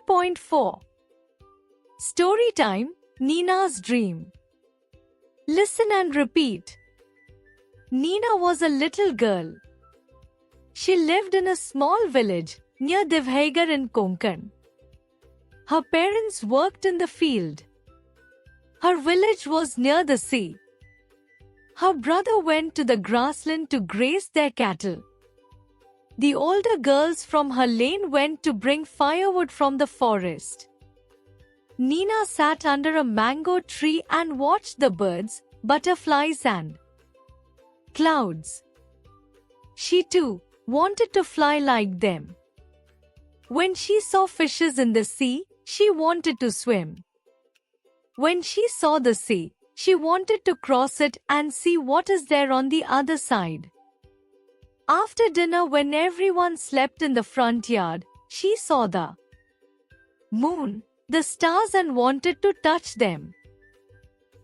.4 Story time, Nina's Dream. Listen and repeat. Nina was a little girl. She lived in a small village near Divhagar in Konkan. Her parents worked in the field. Her village was near the sea. Her brother went to the grassland to graze their cattle. The older girls from her lane went to bring firewood from the forest. Nina sat under a mango tree and watched the birds, butterflies and clouds. She too wanted to fly like them. When she saw fishes in the sea, she wanted to swim. When she saw the sea, she wanted to cross it and see what is there on the other side. After dinner, when everyone slept in the front yard, she saw the moon, the stars and wanted to touch them.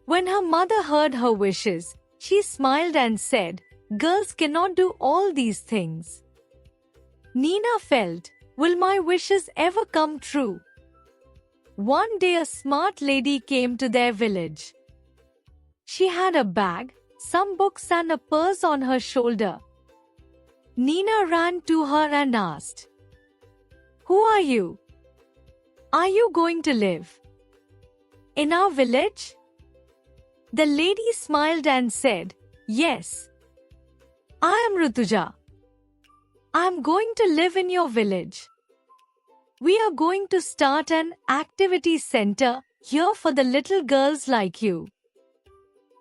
When her mother heard her wishes, she smiled and said, "Girls cannot do all these things." Nina felt, will my wishes ever come true? One day a smart lady came to their village. She had a bag, some books and a purse on her shoulder. Nina ran to her and asked, "Who are you? Are you going to live in our village?" The lady smiled and said, "Yes. I am Rutuja. I am going to live in your village. We are going to start an activity center here for the little girls like you.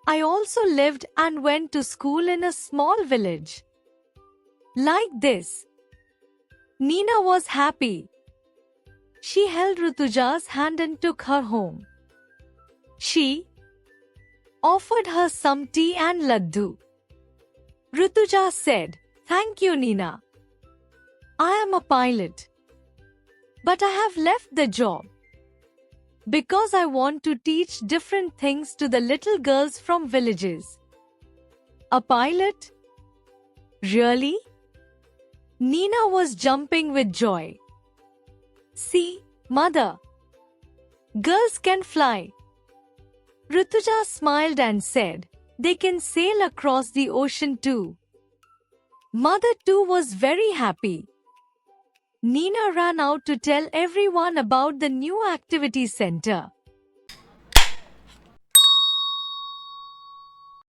I also lived and went to school in a small village like this." Nina was happy. She held Rutuja's hand and took her home. She offered her some tea and laddu. Rutuja said, "Thank you, Nina. I am a pilot. But I have left the job because I want to teach different things to the little girls from villages." A pilot? Really? Nina was jumping with joy. "See, mother. Girls can fly." Rutuja smiled and said, "They can sail across the ocean too." Mother too was very happy. Nina ran out to tell everyone about the new activity center.